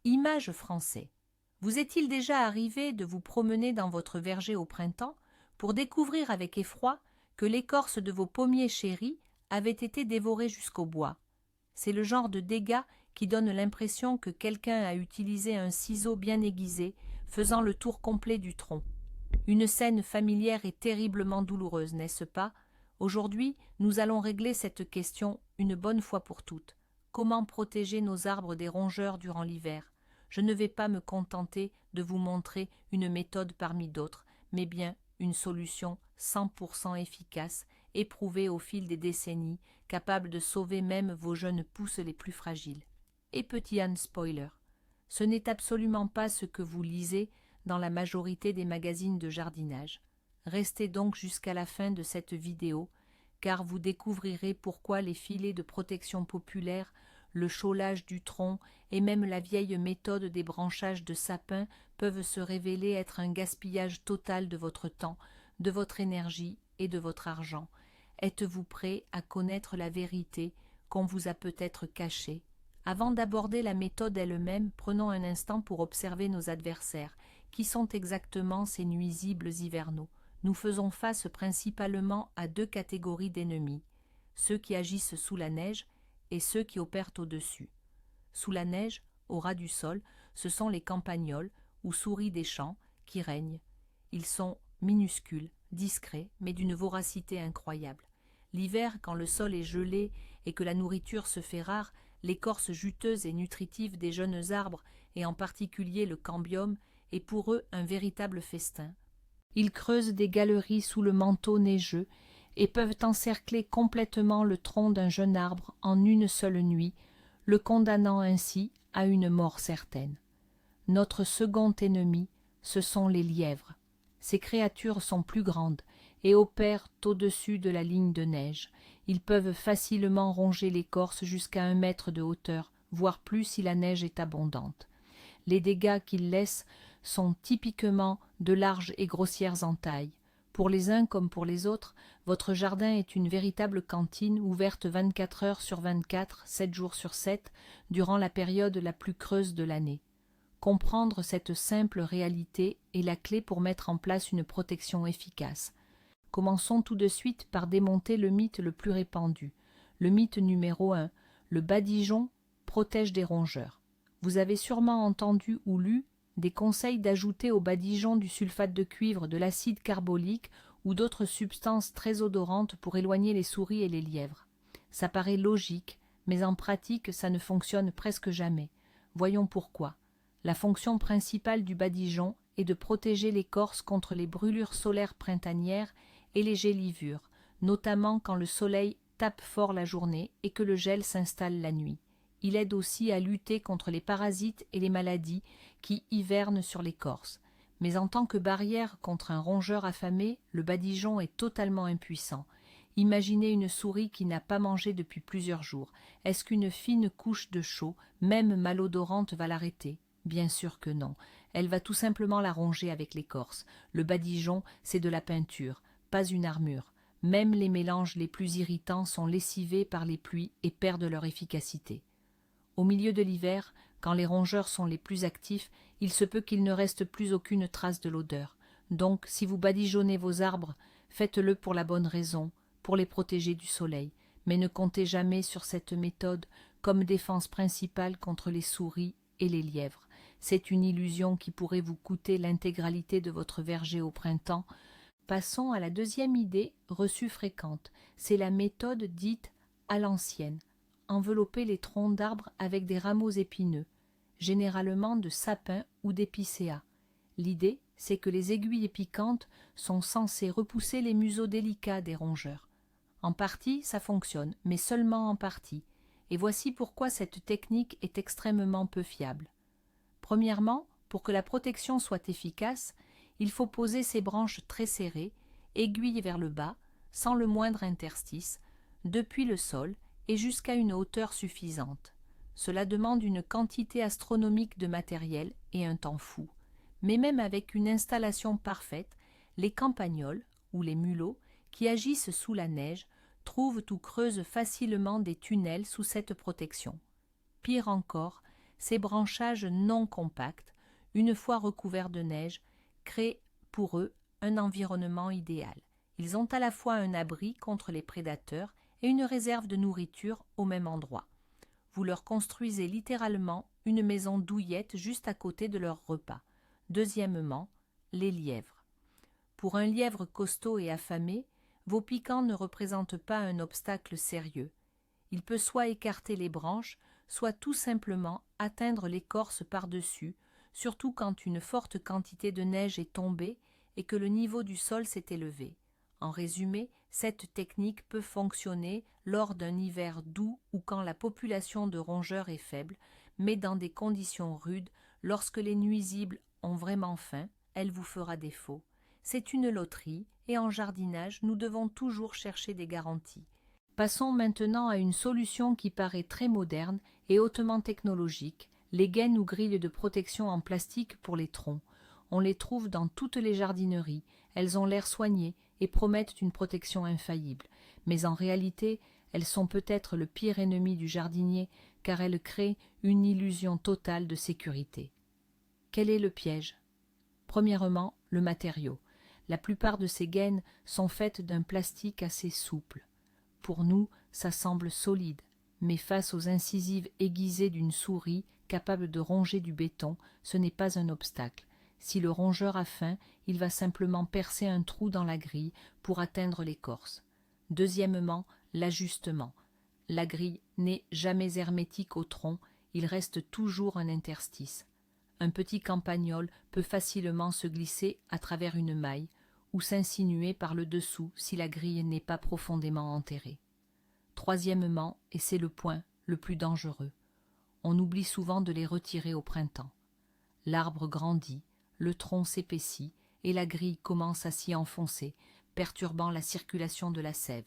Image français. Vous est-il déjà arrivé de vous promener dans votre verger au printemps pour découvrir avec effroi que l'écorce de vos pommiers chéris avait été dévorée jusqu'au bois? C'est le genre de dégâts qui donne l'impression que quelqu'un a utilisé un ciseau bien aiguisé, faisant le tour complet du tronc. Une scène familière et terriblement douloureuse, n'est-ce pas? Aujourd'hui, nous allons régler cette question une bonne fois pour toutes. Comment protéger nos arbres des rongeurs durant l'hiver? Je ne vais pas me contenter de vous montrer une méthode parmi d'autres, mais bien une solution 100% efficace, éprouvée au fil des décennies, capable de sauver même vos jeunes pousses les plus fragiles. Et petit spoiler, ce n'est absolument pas ce que vous lisez dans la majorité des magazines de jardinage. Restez donc jusqu'à la fin de cette vidéo, car vous découvrirez pourquoi les filets de protection populaire, le chaulage du tronc et même la vieille méthode des branchages de sapin peuvent se révéler être un gaspillage total de votre temps, de votre énergie et de votre argent. Êtes-vous prêt à connaître la vérité qu'on vous a peut-être cachée? Avant d'aborder la méthode elle-même, prenons un instant pour observer nos adversaires. Qui sont exactement ces nuisibles hivernaux? Nous faisons face principalement à deux catégories d'ennemis, ceux qui agissent sous la neige et ceux qui opèrent au-dessus. Sous la neige, au ras du sol, ce sont les campagnols ou souris des champs qui règnent. Ils sont minuscules, discrets, mais d'une voracité incroyable. L'hiver, quand le sol est gelé et que la nourriture se fait rare, l'écorce juteuse et nutritive des jeunes arbres, et en particulier le cambium, est pour eux un véritable festin. Ils creusent des galeries sous le manteau neigeux et peuvent encercler complètement le tronc d'un jeune arbre en une seule nuit, le condamnant ainsi à une mort certaine. Notre second ennemi, ce sont les lièvres. Ces créatures sont plus grandes et opèrent au-dessus de la ligne de neige. Ils peuvent facilement ronger l'écorce jusqu'à 1 mètre de hauteur, voire plus si la neige est abondante. Les dégâts qu'ils laissent sont typiquement de larges et grossières entailles. Pour les uns comme pour les autres, votre jardin est une véritable cantine ouverte 24 heures sur 24, 7 jours sur 7, durant la période la plus creuse de l'année. Comprendre cette simple réalité est la clé pour mettre en place une protection efficace. Commençons tout de suite par démonter le mythe le plus répandu. Le mythe numéro 1, le badigeon protège des rongeurs. Vous avez sûrement entendu ou lu des conseils d'ajouter au badigeon du sulfate de cuivre, de l'acide carbolique ou d'autres substances très odorantes pour éloigner les souris et les lièvres. Ça paraît logique, mais en pratique ça ne fonctionne presque jamais. Voyons pourquoi. La fonction principale du badigeon est de protéger l'écorce contre les brûlures solaires printanières et les gélivures, notamment quand le soleil tape fort la journée et que le gel s'installe la nuit. Il aide aussi à lutter contre les parasites et les maladies qui hivernent sur l'écorce. Mais en tant que barrière contre un rongeur affamé, le badigeon est totalement impuissant. Imaginez une souris qui n'a pas mangé depuis plusieurs jours. Est-ce qu'une fine couche de chaux, même malodorante, va l'arrêter? Bien sûr que non. Elle va tout simplement la ronger avec l'écorce. Le badigeon, c'est de la peinture, pas une armure. Même les mélanges les plus irritants sont lessivés par les pluies et perdent leur efficacité. Au milieu de l'hiver, quand les rongeurs sont les plus actifs, il se peut qu'il ne reste plus aucune trace de l'odeur. Donc, si vous badigeonnez vos arbres, faites-le pour la bonne raison, pour les protéger du soleil. Mais ne comptez jamais sur cette méthode comme défense principale contre les souris et les lièvres. C'est une illusion qui pourrait vous coûter l'intégralité de votre verger au printemps. Passons à la deuxième idée reçue fréquente. C'est la méthode dite à l'ancienne. Envelopper les troncs d'arbres avec des rameaux épineux, généralement de sapin ou d'épicéa. L'idée, c'est que les aiguilles piquantes sont censées repousser les museaux délicats des rongeurs. En partie, ça fonctionne, mais seulement en partie. Et voici pourquoi cette technique est extrêmement peu fiable. Premièrement, pour que la protection soit efficace, il faut poser ses branches très serrées, aiguilles vers le bas, sans le moindre interstice, depuis le sol et jusqu'à une hauteur suffisante. Cela demande une quantité astronomique de matériel et un temps fou. Mais même avec une installation parfaite, les campagnols, ou les mulots, qui agissent sous la neige, trouvent ou creusent facilement des tunnels sous cette protection. Pire encore, ces branchages non compacts, une fois recouverts de neige, créent pour eux un environnement idéal. Ils ont à la fois un abri contre les prédateurs et une réserve de nourriture au même endroit. Vous leur construisez littéralement une maison douillette juste à côté de leur repas. Deuxièmement, les lièvres. Pour un lièvre costaud et affamé, vos piquants ne représentent pas un obstacle sérieux. Il peut soit écarter les branches, soit tout simplement atteindre l'écorce par-dessus, surtout quand une forte quantité de neige est tombée et que le niveau du sol s'est élevé. En résumé, cette technique peut fonctionner lors d'un hiver doux ou quand la population de rongeurs est faible, mais dans des conditions rudes, lorsque les nuisibles ont vraiment faim, elle vous fera défaut. C'est une loterie, et en jardinage, nous devons toujours chercher des garanties. Passons maintenant à une solution qui paraît très moderne et hautement technologique, les gaines ou grilles de protection en plastique pour les troncs. On les trouve dans toutes les jardineries, elles ont l'air soignées et promettent une protection infaillible. Mais en réalité, elles sont peut-être le pire ennemi du jardinier, car elles créent une illusion totale de sécurité. Quel est le piège? Premièrement, le matériau. La plupart de ces gaines sont faites d'un plastique assez souple. Pour nous, ça semble solide, mais face aux incisives aiguisées d'une souris capable de ronger du béton, ce n'est pas un obstacle. Si le rongeur a faim, il va simplement percer un trou dans la grille pour atteindre l'écorce. Deuxièmement, l'ajustement. La grille n'est jamais hermétique au tronc, il reste toujours un interstice. Un petit campagnol peut facilement se glisser à travers une maille ou s'insinuer par le dessous si la grille n'est pas profondément enterrée. Troisièmement, et c'est le point le plus dangereux, on oublie souvent de les retirer au printemps. L'arbre grandit, le tronc s'épaissit et la grille commence à s'y enfoncer, perturbant la circulation de la sève.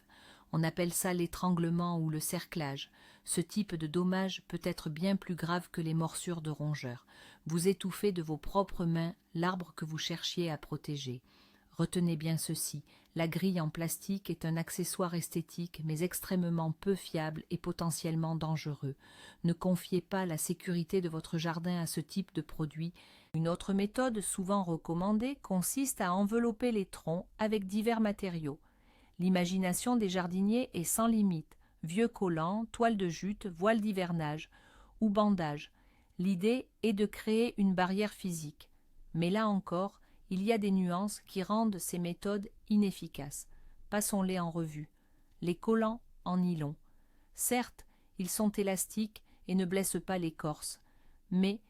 On appelle ça l'étranglement ou le cerclage. Ce type de dommage peut être bien plus grave que les morsures de rongeurs. Vous étouffez de vos propres mains l'arbre que vous cherchiez à protéger. Retenez bien ceci, la grille en plastique est un accessoire esthétique mais extrêmement peu fiable et potentiellement dangereux. Ne confiez pas la sécurité de votre jardin à ce type de produit. Une autre méthode souvent recommandée consiste à envelopper les troncs avec divers matériaux. L'imagination des jardiniers est sans limite, vieux collants, toiles de jute, voiles d'hivernage ou bandages. L'idée est de créer une barrière physique. Mais là encore, il y a des nuances qui rendent ces méthodes inefficaces. Passons-les en revue. Les collants en nylon. Certes, ils sont élastiques et ne blessent pas l'écorce, mais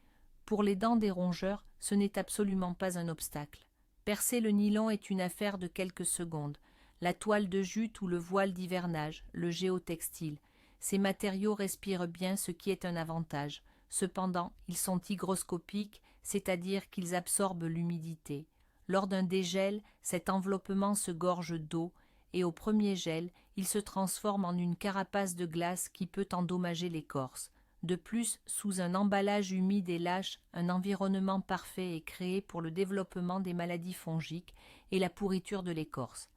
pour les dents des rongeurs, ce n'est absolument pas un obstacle. Percer le nylon est une affaire de quelques secondes. La toile de jute ou le voile d'hivernage, le géotextile, ces matériaux respirent bien, ce qui est un avantage. Cependant, ils sont hygroscopiques, c'est-à-dire qu'ils absorbent l'humidité. Lors d'un dégel, cet enveloppement se gorge d'eau et au premier gel, il se transforme en une carapace de glace qui peut endommager l'écorce. De plus, sous un emballage humide et lâche, un environnement parfait est créé pour le développement des maladies fongiques et la pourriture de l'écorce.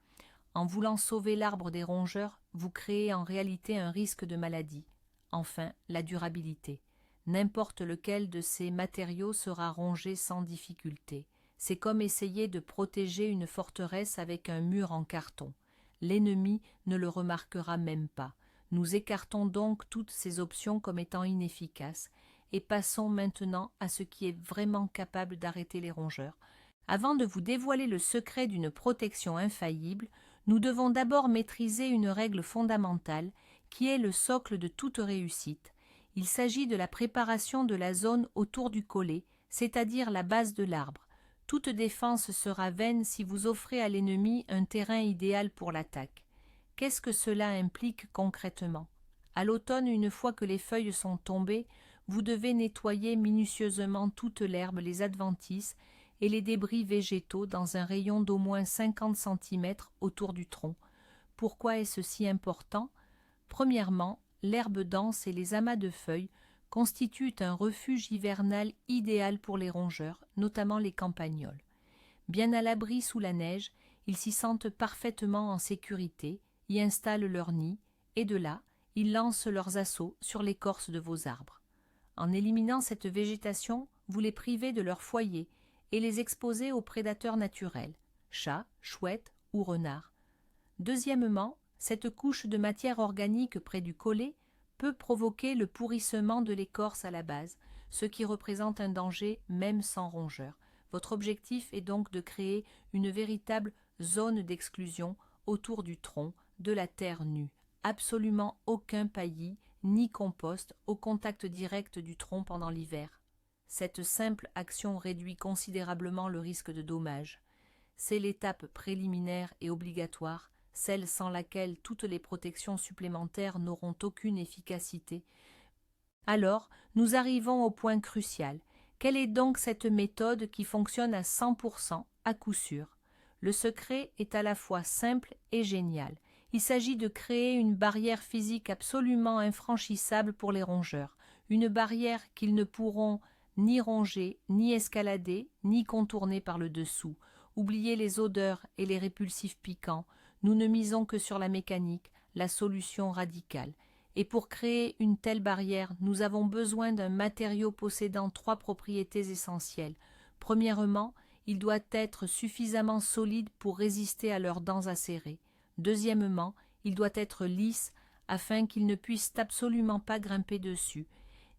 En voulant sauver l'arbre des rongeurs, vous créez en réalité un risque de maladie. Enfin, la durabilité. N'importe lequel de ces matériaux sera rongé sans difficulté. C'est comme essayer de protéger une forteresse avec un mur en carton. L'ennemi ne le remarquera même pas. Nous écartons donc toutes ces options comme étant inefficaces et passons maintenant à ce qui est vraiment capable d'arrêter les rongeurs. Avant de vous dévoiler le secret d'une protection infaillible, nous devons d'abord maîtriser une règle fondamentale qui est le socle de toute réussite. Il s'agit de la préparation de la zone autour du collet, c'est-à-dire la base de l'arbre. Toute défense sera vaine si vous offrez à l'ennemi un terrain idéal pour l'attaque. Qu'est-ce que cela implique concrètement? À l'automne, une fois que les feuilles sont tombées, vous devez nettoyer minutieusement toute l'herbe, les adventices et les débris végétaux dans un rayon d'au moins 50 cm autour du tronc. Pourquoi est-ce si important? Premièrement, l'herbe dense et les amas de feuilles constituent un refuge hivernal idéal pour les rongeurs, notamment les campagnols. Bien à l'abri sous la neige, ils s'y sentent parfaitement en sécurité, y installent leur nid, et de là, ils lancent leurs assauts sur l'écorce de vos arbres. En éliminant cette végétation, vous les privez de leur foyer et les exposez aux prédateurs naturels, chats, chouettes ou renards. Deuxièmement, cette couche de matière organique près du collet peut provoquer le pourrissement de l'écorce à la base, ce qui représente un danger même sans rongeurs. Votre objectif est donc de créer une véritable zone d'exclusion autour du tronc, de la terre nue. Absolument aucun paillis ni compost au contact direct du tronc pendant l'hiver. Cette simple action réduit considérablement le risque de dommages. C'est l'étape préliminaire et obligatoire, celle sans laquelle toutes les protections supplémentaires n'auront aucune efficacité. Alors, nous arrivons au point crucial. Quelle est donc cette méthode qui fonctionne à 100% à coup sûr? Le secret est à la fois simple et génial. Il s'agit de créer une barrière physique absolument infranchissable pour les rongeurs, une barrière qu'ils ne pourront ni ronger, ni escalader, ni contourner par le dessous. Oubliez les odeurs et les répulsifs piquants, nous ne misons que sur la mécanique, la solution radicale. Et pour créer une telle barrière, nous avons besoin d'un matériau possédant 3 propriétés essentielles. Premièrement, il doit être suffisamment solide pour résister à leurs dents acérées. Deuxièmement, il doit être lisse afin qu'ils ne puissent absolument pas grimper dessus.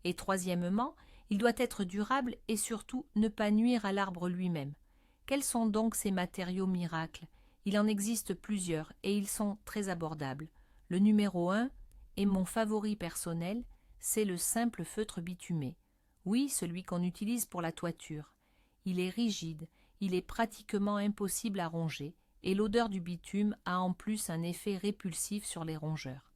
Et troisièmement, il doit être durable et surtout ne pas nuire à l'arbre lui-même. Quels sont donc ces matériaux miracles? Il en existe plusieurs et ils sont très abordables. Le numéro 1 est mon favori personnel, c'est le simple feutre bitumé. Oui, celui qu'on utilise pour la toiture. Il est rigide, il est pratiquement impossible à ronger, et l'odeur du bitume a en plus un effet répulsif sur les rongeurs.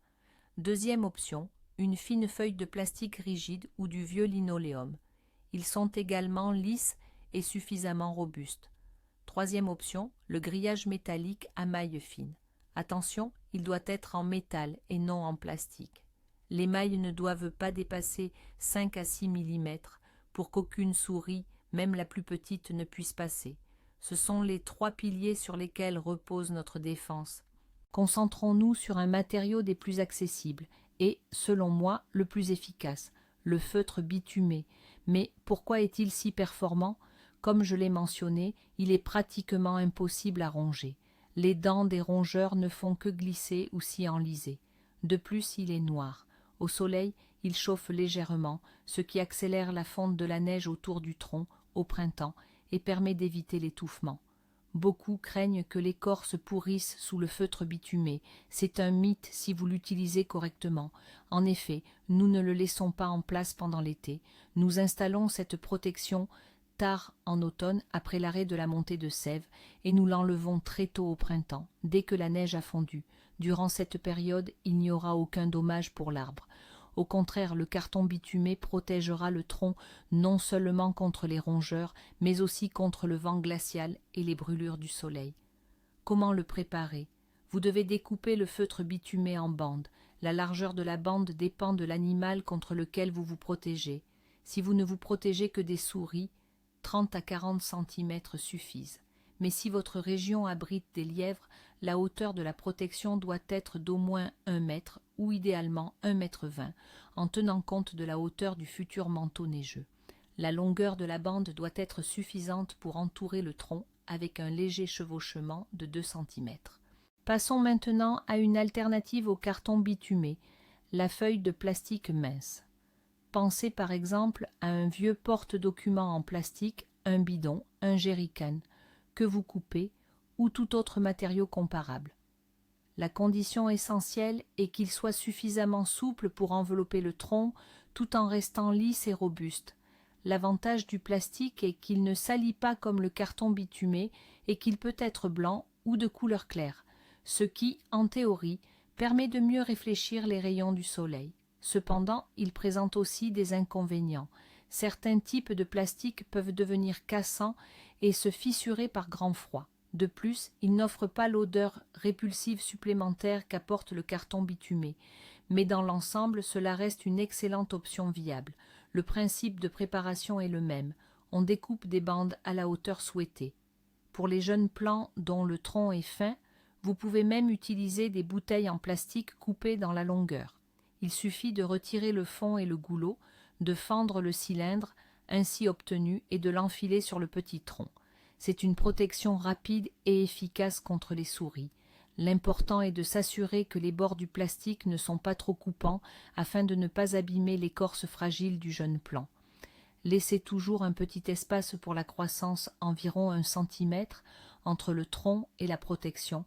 Deuxième option, une fine feuille de plastique rigide ou du vieux linoléum. Ils sont également lisses et suffisamment robustes. Troisième option, le grillage métallique à mailles fines. Attention, il doit être en métal et non en plastique. Les mailles ne doivent pas dépasser 5 à 6 mm pour qu'aucune souris, même la plus petite, ne puisse passer. Ce sont les 3 piliers sur lesquels repose notre défense. Concentrons-nous sur un matériau des plus accessibles et, selon moi, le plus efficace, le feutre bitumé. Mais pourquoi est-il si performant? Comme je l'ai mentionné, il est pratiquement impossible à ronger. Les dents des rongeurs ne font que glisser ou s'y enliser. De plus, il est noir. Au soleil, il chauffe légèrement, ce qui accélère la fonte de la neige autour du tronc au printemps et permet d'éviter l'étouffement. Beaucoup craignent que l'écorce pourrisse sous le feutre bitumé. C'est un mythe si vous l'utilisez correctement. En effet, nous ne le laissons pas en place pendant l'été. Nous installons cette protection tard en automne après l'arrêt de la montée de sève et nous l'enlevons très tôt au printemps, dès que la neige a fondu. Durant cette période, il n'y aura aucun dommage pour l'arbre. Au contraire, le carton bitumé protégera le tronc non seulement contre les rongeurs, mais aussi contre le vent glacial et les brûlures du soleil. Comment le préparer? Vous devez découper le feutre bitumé en bandes. La largeur de la bande dépend de l'animal contre lequel vous vous protégez. Si vous ne vous protégez que des souris, 30 à 40 cm suffisent. Mais si votre région abrite des lièvres, la hauteur de la protection doit être d'au moins 1 mètre ou idéalement 1,20 m, en tenant compte de la hauteur du futur manteau neigeux. La longueur de la bande doit être suffisante pour entourer le tronc avec un léger chevauchement de 2 cm. Passons maintenant à une alternative au carton bitumé, la feuille de plastique mince. Pensez par exemple à un vieux porte-document en plastique, un bidon, un jerrycan, que vous coupez, ou tout autre matériau comparable. La condition essentielle est qu'il soit suffisamment souple pour envelopper le tronc, tout en restant lisse et robuste. L'avantage du plastique est qu'il ne salit pas comme le carton bitumé et qu'il peut être blanc ou de couleur claire, ce qui, en théorie, permet de mieux réfléchir les rayons du soleil. Cependant, il présente aussi des inconvénients. Certains types de plastique peuvent devenir cassants et se fissurer par grand froid. De plus, il n'offre pas l'odeur répulsive supplémentaire qu'apporte le carton bitumé. Mais dans l'ensemble, cela reste une excellente option viable. Le principe de préparation est le même. On découpe des bandes à la hauteur souhaitée. Pour les jeunes plants dont le tronc est fin, vous pouvez même utiliser des bouteilles en plastique coupées dans la longueur. Il suffit de retirer le fond et le goulot, de fendre le cylindre ainsi obtenu et de l'enfiler sur le petit tronc. C'est une protection rapide et efficace contre les souris. L'important est de s'assurer que les bords du plastique ne sont pas trop coupants afin de ne pas abîmer l'écorce fragile du jeune plant. Laissez toujours un petit espace pour la croissance, environ 1 centimètre, entre le tronc et la protection.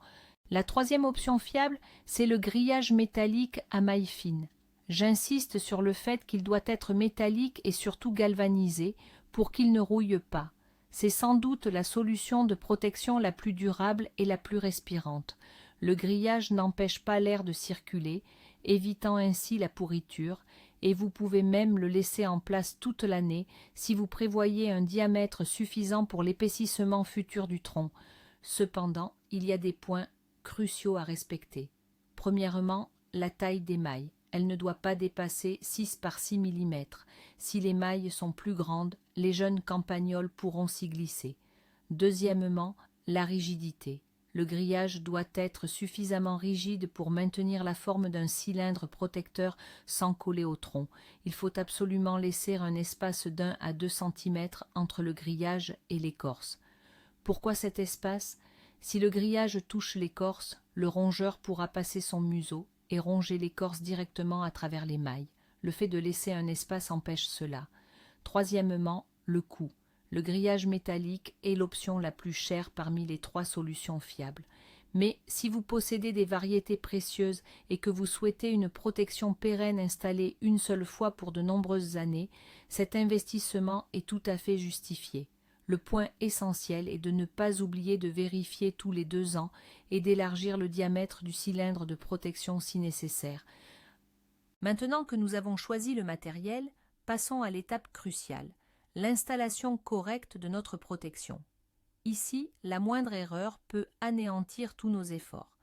La troisième option fiable, c'est le grillage métallique à mailles fines. J'insiste sur le fait qu'il doit être métallique et surtout galvanisé pour qu'il ne rouille pas. C'est sans doute la solution de protection la plus durable et la plus respirante. Le grillage n'empêche pas l'air de circuler, évitant ainsi la pourriture, et vous pouvez même le laisser en place toute l'année si vous prévoyez un diamètre suffisant pour l'épaississement futur du tronc. Cependant, il y a des points cruciaux à respecter. Premièrement, la taille des mailles. Elle ne doit pas dépasser 6 par 6 mm. Si les mailles sont plus grandes, les jeunes campagnols pourront s'y glisser. Deuxièmement, la rigidité. Le grillage doit être suffisamment rigide pour maintenir la forme d'un cylindre protecteur sans coller au tronc. Il faut absolument laisser un espace d'1 à 2 cm entre le grillage et l'écorce. Pourquoi cet espace? Si le grillage touche l'écorce, le rongeur pourra passer son museau et ronger l'écorce directement à travers les mailles. Le fait de laisser un espace empêche cela. Troisièmement, le coût. Le grillage métallique est l'option la plus chère parmi les 3 solutions fiables. Mais si vous possédez des variétés précieuses et que vous souhaitez une protection pérenne installée une seule fois pour de nombreuses années, cet investissement est tout à fait justifié. Le point essentiel est de ne pas oublier de vérifier tous les 2 ans et d'élargir le diamètre du cylindre de protection si nécessaire. Maintenant que nous avons choisi le matériel, passons à l'étape cruciale, l'installation correcte de notre protection. Ici, la moindre erreur peut anéantir tous nos efforts.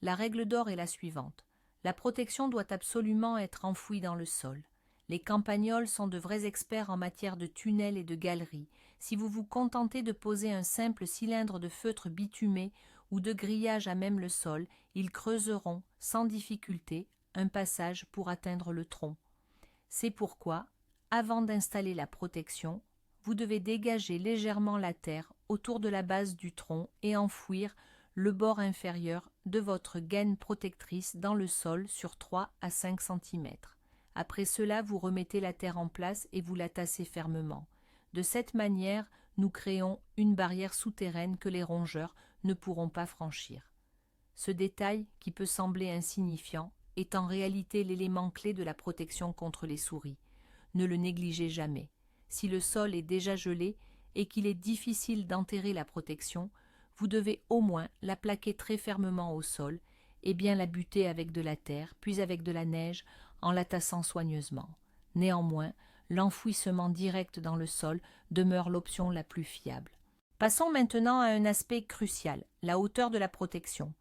La règle d'or est la suivante. La protection doit absolument être enfouie dans le sol. Les campagnols sont de vrais experts en matière de tunnels et de galeries. Si vous vous contentez de poser un simple cylindre de feutre bitumé ou de grillage à même le sol, ils creuseront, sans difficulté, un passage pour atteindre le tronc. C'est pourquoi, avant d'installer la protection, vous devez dégager légèrement la terre autour de la base du tronc et enfouir le bord inférieur de votre gaine protectrice dans le sol sur 3 à 5 cm. Après cela, vous remettez la terre en place et vous la tassez fermement. De cette manière, nous créons une barrière souterraine que les rongeurs ne pourront pas franchir. Ce détail, qui peut sembler insignifiant, est en réalité l'élément clé de la protection contre les souris. Ne le négligez jamais. Si le sol est déjà gelé et qu'il est difficile d'enterrer la protection, vous devez au moins la plaquer très fermement au sol et bien la buter avec de la terre, puis avec de la neige, en la tassant soigneusement. Néanmoins, l'enfouissement direct dans le sol demeure l'option la plus fiable. Passons maintenant à un aspect crucial, la hauteur de la protection.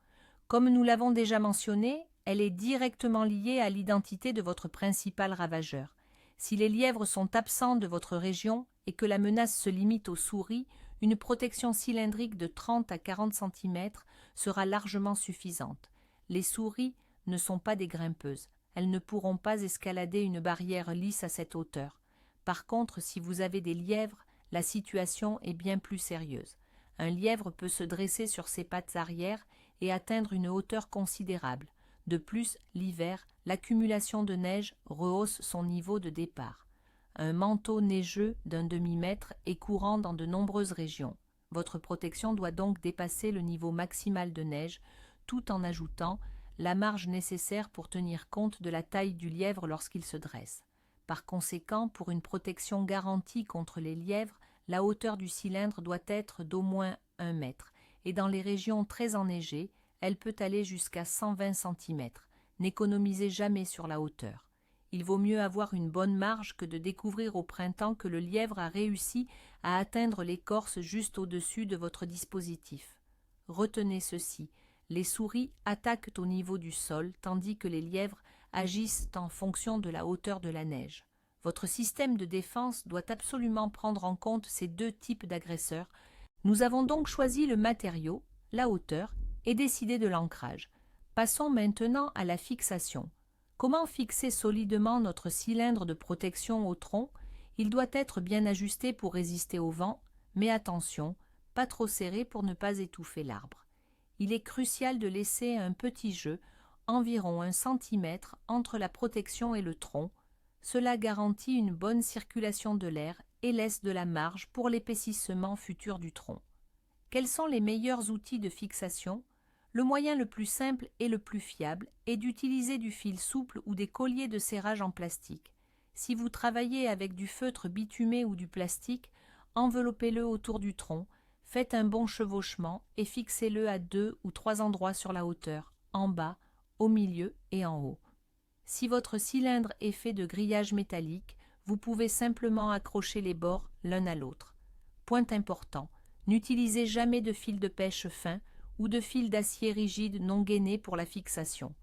Comme nous l'avons déjà mentionné, elle est directement liée à l'identité de votre principal ravageur. Si les lièvres sont absents de votre région et que la menace se limite aux souris, une protection cylindrique de 30 à 40 cm sera largement suffisante. Les souris ne sont pas des grimpeuses. Elles ne pourront pas escalader une barrière lisse à cette hauteur. Par contre, si vous avez des lièvres, la situation est bien plus sérieuse. Un lièvre peut se dresser sur ses pattes arrière et atteindre une hauteur considérable. De plus, l'hiver, l'accumulation de neige rehausse son niveau de départ. Un manteau neigeux d'un demi-mètre est courant dans de nombreuses régions. Votre protection doit donc dépasser le niveau maximal de neige, tout en ajoutant la marge nécessaire pour tenir compte de la taille du lièvre lorsqu'il se dresse. Par conséquent, pour une protection garantie contre les lièvres, la hauteur du cylindre doit être d'au moins 1 mètre, et dans les régions très enneigées, elle peut aller jusqu'à 120 cm. N'économisez jamais sur la hauteur. Il vaut mieux avoir une bonne marge que de découvrir au printemps que le lièvre a réussi à atteindre l'écorce juste au-dessus de votre dispositif. Retenez ceci, les souris attaquent au niveau du sol tandis que les lièvres agissent en fonction de la hauteur de la neige. Votre système de défense doit absolument prendre en compte ces 2 types d'agresseurs. Nous avons donc choisi le matériau, la hauteur et décidé de l'ancrage. Passons maintenant à la fixation. Comment fixer solidement notre cylindre de protection au tronc? Il doit être bien ajusté pour résister au vent, mais attention, pas trop serré pour ne pas étouffer l'arbre. Il est crucial de laisser un petit jeu, environ 1 centimètre, entre la protection et le tronc. Cela garantit une bonne circulation de l'air et laisse de la marge pour l'épaississement futur du tronc. Quels sont les meilleurs outils de fixation? Le moyen le plus simple et le plus fiable est d'utiliser du fil souple ou des colliers de serrage en plastique. Si vous travaillez avec du feutre bitumé ou du plastique, enveloppez-le autour du tronc, faites un bon chevauchement et fixez-le à 2 ou 3 endroits sur la hauteur, en bas, au milieu et en haut. Si votre cylindre est fait de grillage métallique, vous pouvez simplement accrocher les bords l'un à l'autre. Point important, n'utilisez jamais de fil de pêche fin ou de fil d'acier rigide non gainé pour la fixation.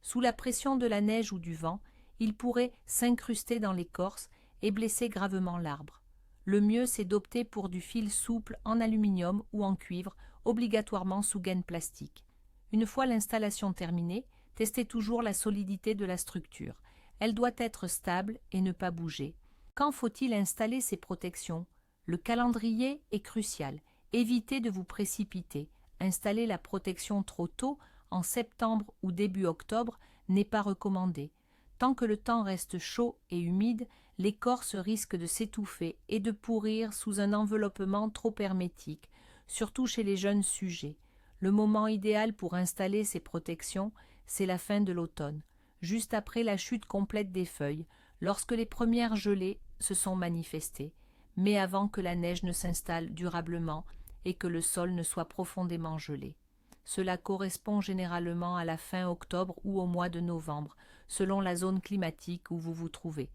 Sous la pression de la neige ou du vent, il pourrait s'incruster dans l'écorce et blesser gravement l'arbre. Le mieux, c'est d'opter pour du fil souple en aluminium ou en cuivre, obligatoirement sous gaine plastique. Une fois l'installation terminée, testez toujours la solidité de la structure. Elle doit être stable et ne pas bouger. Quand faut-il installer ces protections? Le calendrier est crucial. Évitez de vous précipiter. Installer la protection trop tôt, en septembre ou début octobre, n'est pas recommandé. Tant que le temps reste chaud et humide, l'écorce risque de s'étouffer et de pourrir sous un enveloppement trop hermétique, surtout chez les jeunes sujets. Le moment idéal pour installer ces protections, c'est la fin de l'automne, juste après la chute complète des feuilles, lorsque les premières gelées se sont manifestées, mais avant que la neige ne s'installe durablement et que le sol ne soit profondément gelé. Cela correspond généralement à la fin octobre ou au mois de novembre, selon la zone climatique où vous vous trouvez.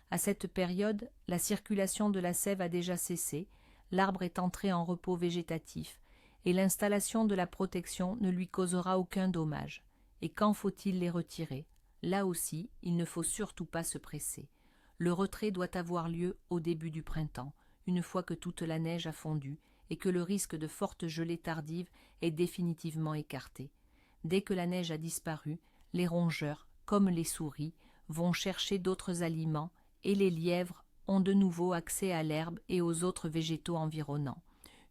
À cette période, la circulation de la sève a déjà cessé, l'arbre est entré en repos végétatif, et l'installation de la protection ne lui causera aucun dommage. Et quand faut-il les retirer? Là aussi, il ne faut surtout pas se presser. Le retrait doit avoir lieu au début du printemps, une fois que toute la neige a fondu et que le risque de fortes gelées tardives est définitivement écarté. Dès que la neige a disparu, les rongeurs, comme les souris, vont chercher d'autres aliments et les lièvres ont de nouveau accès à l'herbe et aux autres végétaux environnants.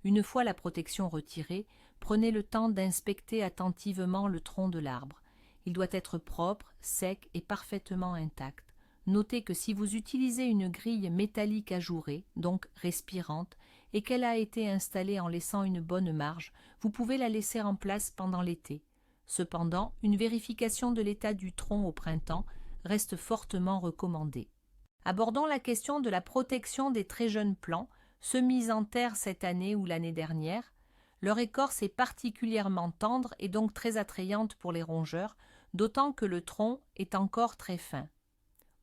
Une fois la protection retirée, prenez le temps d'inspecter attentivement le tronc de l'arbre. Il doit être propre, sec et parfaitement intact. Notez que si vous utilisez une grille métallique ajourée, donc respirante, et qu'elle a été installée en laissant une bonne marge, vous pouvez la laisser en place pendant l'été. Cependant, une vérification de l'état du tronc au printemps reste fortement recommandée. Abordons la question de la protection des très jeunes plants, semis en terre cette année ou l'année dernière. Leur écorce est particulièrement tendre et donc très attrayante pour les rongeurs, d'autant que le tronc est encore très fin.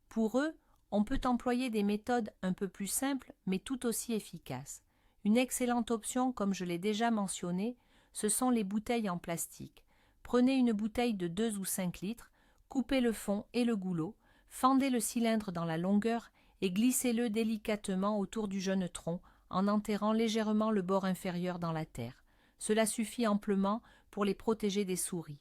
Pour eux, on peut employer des méthodes un peu plus simples mais tout aussi efficaces. Une excellente option, comme je l'ai déjà mentionné, ce sont les bouteilles en plastique. Prenez une bouteille de 2 ou 5 litres, coupez le fond et le goulot, fendez le cylindre dans la longueur et glissez-le délicatement autour du jeune tronc en enterrant légèrement le bord inférieur dans la terre. Cela suffit amplement pour les protéger des souris.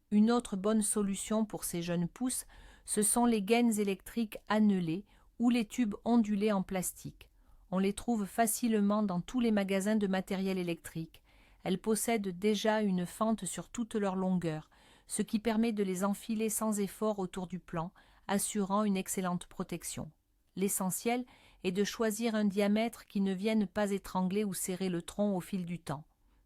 Une autre bonne solution pour ces jeunes pousses, ce sont les gaines électriques annelées ou les tubes ondulés en plastique. On les trouve facilement dans tous les magasins de matériel électrique. Elles possèdent déjà une fente sur toute leur longueur, ce qui permet de les enfiler sans effort autour du plant, assurant une excellente protection. L'essentiel est de choisir un diamètre qui ne vienne pas étrangler ou serrer le tronc au fil du temps.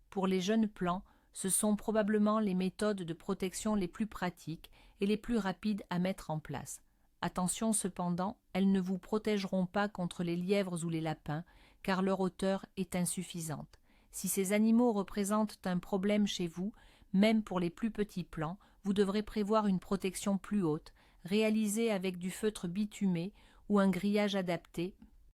Pour les jeunes plants, ce sont probablement les méthodes de protection les plus pratiques et les plus rapides à mettre en place. Attention cependant, elles ne vous protégeront pas contre les lièvres ou les lapins, car leur hauteur est insuffisante. Si ces animaux représentent un problème chez vous, même pour les plus petits plants, vous devrez prévoir une protection plus haute, réalisée avec du feutre bitumé ou un grillage adapté.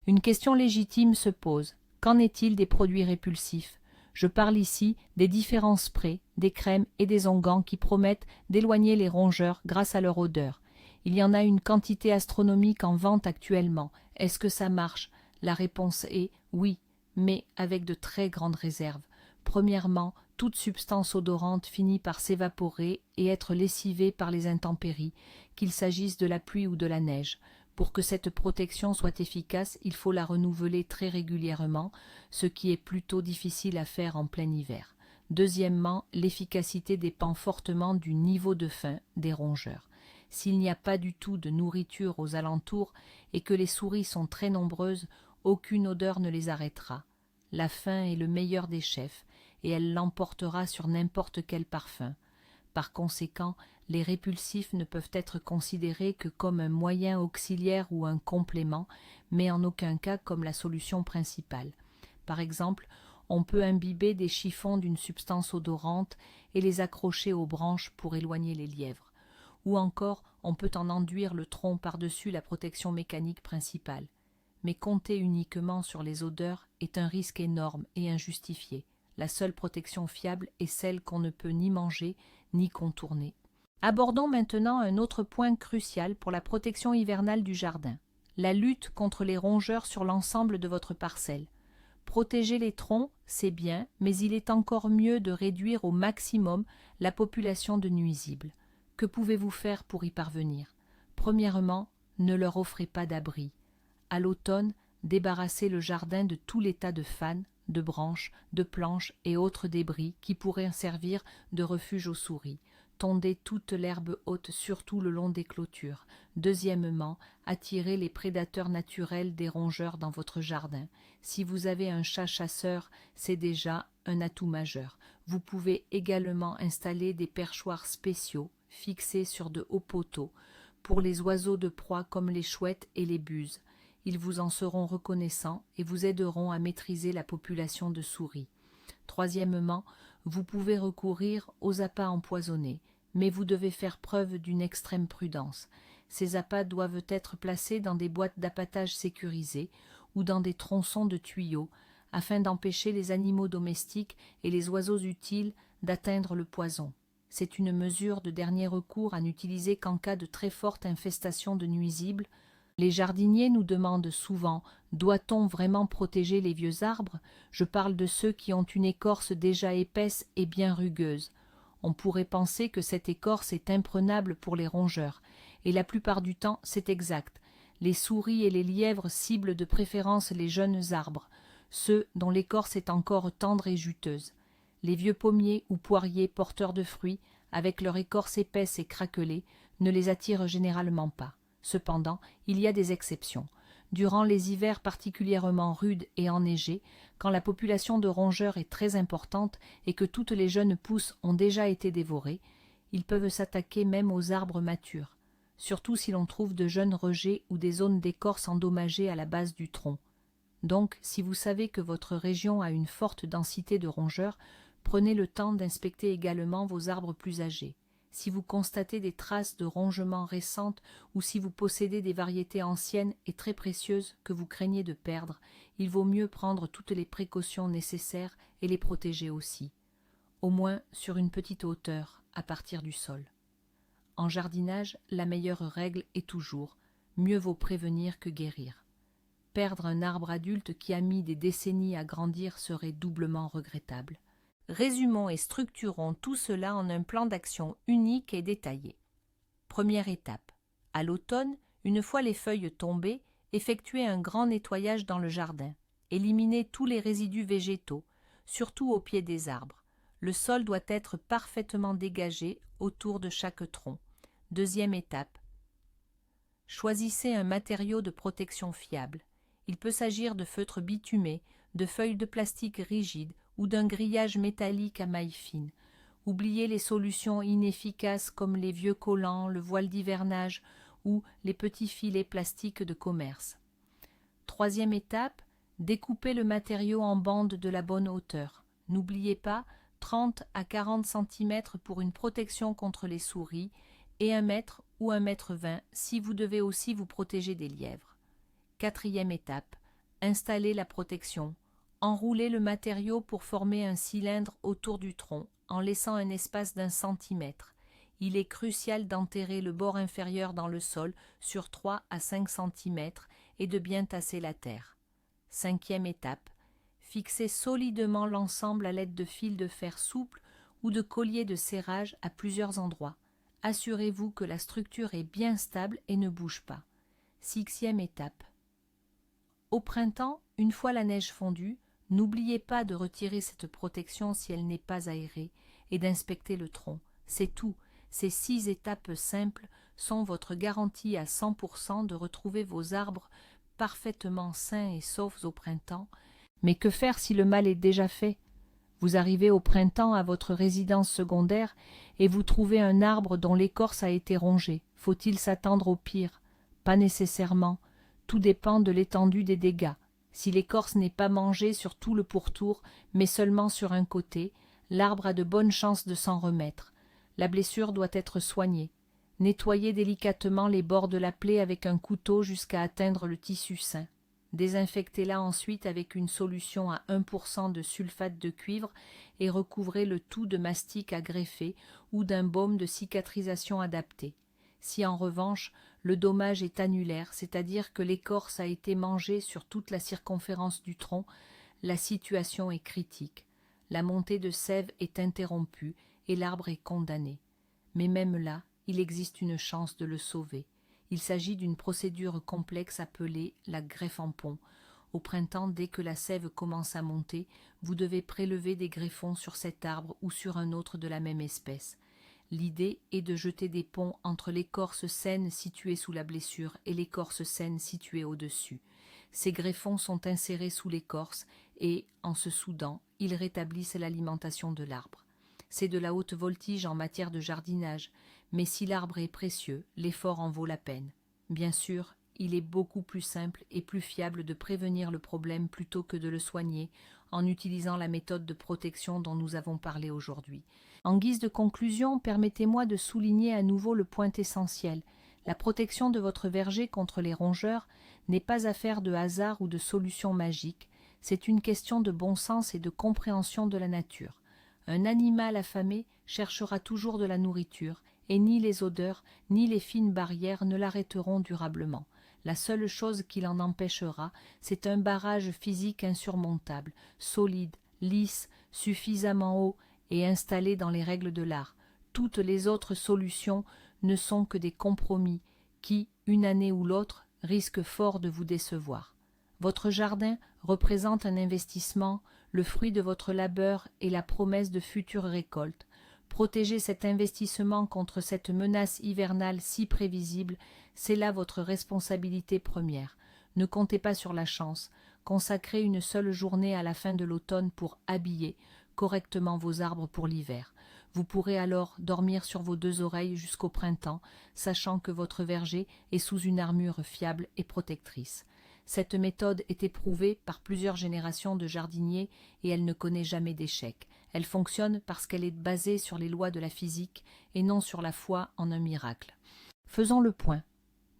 Une question légitime se pose. Qu'en est-il des produits répulsifs? Je parle ici des différents sprays, des crèmes et des onguents qui promettent d'éloigner les rongeurs grâce à leur odeur. Il y en a une quantité astronomique en vente actuellement. Est-ce que ça marche? La réponse est oui, mais avec de très grandes réserves. Premièrement, toute substance odorante finit par s'évaporer et être lessivée par les intempéries, qu'il s'agisse de la pluie ou de la neige. Pour que cette protection soit efficace, il faut la renouveler très régulièrement, ce qui est plutôt difficile à faire en plein hiver. Deuxièmement, l'efficacité dépend fortement du niveau de faim des rongeurs. S'il n'y a pas du tout de nourriture aux alentours et que les souris sont très nombreuses, aucune odeur ne les arrêtera. La faim est le meilleur des chefs, et elle l'emportera sur n'importe quel parfum. Par conséquent, les répulsifs ne peuvent être considérés que comme un moyen auxiliaire ou un complément, mais en aucun cas comme la solution principale. Par exemple, on peut imbiber des chiffons d'une substance odorante et les accrocher aux branches pour éloigner les lièvres. Ou encore, on peut en enduire le tronc par-dessus la protection mécanique principale. Mais compter uniquement sur les odeurs est un risque énorme et injustifié. La seule protection fiable est celle qu'on ne peut ni manger ni contourner. Abordons maintenant un autre point crucial pour la protection hivernale du jardin, la lutte contre les rongeurs sur l'ensemble de votre parcelle. Protéger les troncs, c'est bien, mais il est encore mieux de réduire au maximum la population de nuisibles. Que pouvez-vous faire pour y parvenir? Premièrement, ne leur offrez pas d'abri. À l'automne, débarrassez le jardin de tout les tas de fanes, de branches, de planches et autres débris qui pourraient servir de refuge aux souris. Tondez toute l'herbe haute, surtout le long des clôtures. Deuxièmement, attirez les prédateurs naturels des rongeurs dans votre jardin. Si vous avez un chat chasseur, c'est déjà un atout majeur. Vous pouvez également installer des perchoirs spéciaux fixés sur de hauts poteaux pour les oiseaux de proie comme les chouettes et les buses. Ils vous en seront reconnaissants et vous aideront à maîtriser la population de souris. Troisièmement, vous pouvez recourir aux appâts empoisonnés, mais vous devez faire preuve d'une extrême prudence. Ces appâts doivent être placés dans des boîtes d'appâtage sécurisées ou dans des tronçons de tuyaux, afin d'empêcher les animaux domestiques et les oiseaux utiles d'atteindre le poison. C'est une mesure de dernier recours à n'utiliser qu'en cas de très forte infestation de nuisibles. Les jardiniers nous demandent souvent « Doit-on vraiment protéger les vieux arbres ?» Je parle de ceux qui ont une écorce déjà épaisse et bien rugueuse. On pourrait penser que cette écorce est imprenable pour les rongeurs, et la plupart du temps c'est exact. Les souris et les lièvres ciblent de préférence les jeunes arbres, ceux dont l'écorce est encore tendre et juteuse. Les vieux pommiers ou poiriers porteurs de fruits, avec leur écorce épaisse et craquelée, ne les attirent généralement pas. Cependant, il y a des exceptions. Durant les hivers particulièrement rudes et enneigés, quand la population de rongeurs est très importante et que toutes les jeunes pousses ont déjà été dévorées, ils peuvent s'attaquer même aux arbres matures, surtout si l'on trouve de jeunes rejets ou des zones d'écorce endommagées à la base du tronc. Donc, si vous savez que votre région a une forte densité de rongeurs, prenez le temps d'inspecter également vos arbres plus âgés. Si vous constatez des traces de rongements récentes ou si vous possédez des variétés anciennes et très précieuses que vous craignez de perdre, il vaut mieux prendre toutes les précautions nécessaires et les protéger aussi, au moins sur une petite hauteur à partir du sol. En jardinage, la meilleure règle est toujours « mieux vaut prévenir que guérir ». Perdre un arbre adulte qui a mis des décennies à grandir serait doublement regrettable. Résumons et structurons tout cela en un plan d'action unique et détaillé. Première étape. À l'automne, une fois les feuilles tombées, effectuez un grand nettoyage dans le jardin. Éliminez tous les résidus végétaux, surtout au pied des arbres. Le sol doit être parfaitement dégagé autour de chaque tronc. Deuxième étape. Choisissez un matériau de protection fiable. Il peut s'agir de feutres bitumés, de feuilles de plastique rigides ou d'un grillage métallique à mailles fines. Oubliez les solutions inefficaces comme les vieux collants, le voile d'hivernage ou les petits filets plastiques de commerce. Troisième étape, découpez le matériau en bandes de la bonne hauteur. N'oubliez pas 30 à 40 cm pour une protection contre les souris et 1 mètre ou 1 mètre 20 si vous devez aussi vous protéger des lièvres. Quatrième étape, installez la protection. Enroulez le matériau pour former un cylindre autour du tronc en laissant un espace d'1 centimètre. Il est crucial d'enterrer le bord inférieur dans le sol sur 3 à 5 cm et de bien tasser la terre. Cinquième étape, Fixez solidement l'ensemble à l'aide de fils de fer souples ou de colliers de serrage à plusieurs endroits. Assurez-vous que la structure est bien stable et ne bouge pas. 6e étape. Au printemps, une fois la neige fondue, n'oubliez pas de retirer cette protection si elle n'est pas aérée et d'inspecter le tronc. C'est tout. Ces 6 étapes simples sont votre garantie à 100% de retrouver vos arbres parfaitement sains et saufs au printemps. Mais que faire si le mal est déjà fait? Vous arrivez au printemps à votre résidence secondaire et vous trouvez un arbre dont l'écorce a été rongée. Faut-il s'attendre au pire? Pas nécessairement. Tout dépend de l'étendue des dégâts. Si l'écorce n'est pas mangée sur tout le pourtour, mais seulement sur un côté, l'arbre a de bonnes chances de s'en remettre. La blessure doit être soignée. Nettoyez délicatement les bords de la plaie avec un couteau jusqu'à atteindre le tissu sain. Désinfectez-la ensuite avec une solution à 1% de sulfate de cuivre et recouvrez le tout de mastic à greffer ou d'un baume de cicatrisation adapté. Si en revanche le dommage est annulaire, c'est-à-dire que l'écorce a été mangée sur toute la circonférence du tronc, la situation est critique. La montée de sève est interrompue et l'arbre est condamné. Mais même là, il existe une chance de le sauver. Il s'agit d'une procédure complexe appelée la greffe en pont. Au printemps, dès que la sève commence à monter, vous devez prélever des greffons sur cet arbre ou sur un autre de la même espèce. L'idée est de jeter des ponts entre l'écorce saine située sous la blessure et l'écorce saine située au-dessus. Ces greffons sont insérés sous l'écorce et, en se soudant, ils rétablissent l'alimentation de l'arbre. C'est de la haute voltige en matière de jardinage, mais si l'arbre est précieux, l'effort en vaut la peine. Bien sûr, il est beaucoup plus simple et plus fiable de prévenir le problème plutôt que de le soigner en utilisant la méthode de protection dont nous avons parlé aujourd'hui. En guise de conclusion, permettez-moi de souligner à nouveau le point essentiel. La protection de votre verger contre les rongeurs n'est pas affaire de hasard ou de solution magique, c'est une question de bon sens et de compréhension de la nature. Un animal affamé cherchera toujours de la nourriture, et ni les odeurs, ni les fines barrières ne l'arrêteront durablement. La seule chose qui l'en empêchera, c'est un barrage physique insurmontable, solide, lisse, suffisamment haut et installé dans les règles de l'art. Toutes les autres solutions ne sont que des compromis qui, une année ou l'autre, risquent fort de vous décevoir. Votre jardin représente un investissement, le fruit de votre labeur et la promesse de futures récoltes. Protégez cet investissement contre cette menace hivernale si prévisible, c'est là votre responsabilité première. Ne comptez pas sur la chance. Consacrez une seule journée à la fin de l'automne pour habiller correctement vos arbres pour l'hiver. Vous pourrez alors dormir sur vos 2 oreilles jusqu'au printemps, sachant que votre verger est sous une armure fiable et protectrice. Cette méthode est éprouvée par plusieurs générations de jardiniers et elle ne connaît jamais d'échec. Elle fonctionne parce qu'elle est basée sur les lois de la physique et non sur la foi en un miracle. Faisons le point.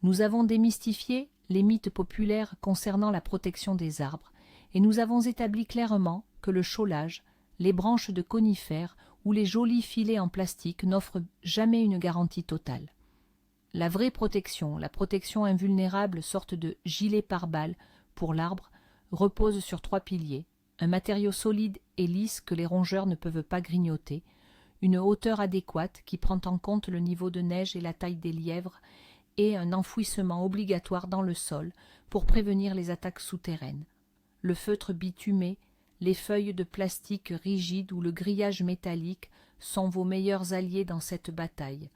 Nous avons démystifié les mythes populaires concernant la protection des arbres et nous avons établi clairement que le chaulage, les branches de conifères ou les jolis filets en plastique n'offrent jamais une garantie totale. La vraie protection, la protection invulnérable, sorte de gilet pare-balles pour l'arbre, repose sur 3 piliers. Un matériau solide et lisse que les rongeurs ne peuvent pas grignoter, une hauteur adéquate qui prend en compte le niveau de neige et la taille des lièvres, et un enfouissement obligatoire dans le sol pour prévenir les attaques souterraines. Le feutre bitumé, les feuilles de plastique rigides ou le grillage métallique sont vos meilleurs alliés dans cette bataille.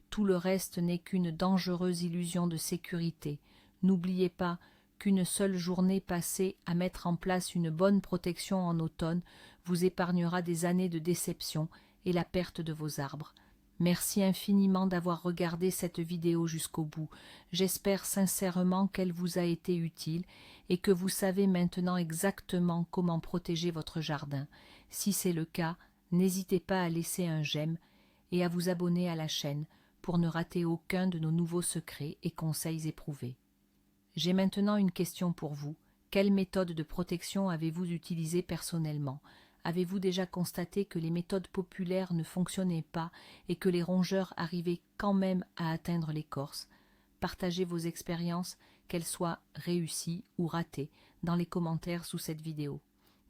Tout le reste n'est qu'une dangereuse illusion de sécurité. N'oubliez pas qu'une seule journée passée à mettre en place une bonne protection en automne vous épargnera des années de déception et la perte de vos arbres. Merci infiniment d'avoir regardé cette vidéo jusqu'au bout. J'espère sincèrement qu'elle vous a été utile et que vous savez maintenant exactement comment protéger votre jardin. Si c'est le cas, n'hésitez pas à laisser un j'aime et à vous abonner à la chaîne pour ne rater aucun de nos nouveaux secrets et conseils éprouvés. J'ai maintenant une question pour vous. Quelle méthode de protection avez-vous utilisée personnellement ? Avez-vous déjà constaté que les méthodes populaires ne fonctionnaient pas et que les rongeurs arrivaient quand même à atteindre l'écorce ? Partagez vos expériences, qu'elles soient réussies ou ratées, dans les commentaires sous cette vidéo.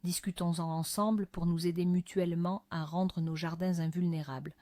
Discutons-en ensemble pour nous aider mutuellement à rendre nos jardins invulnérables.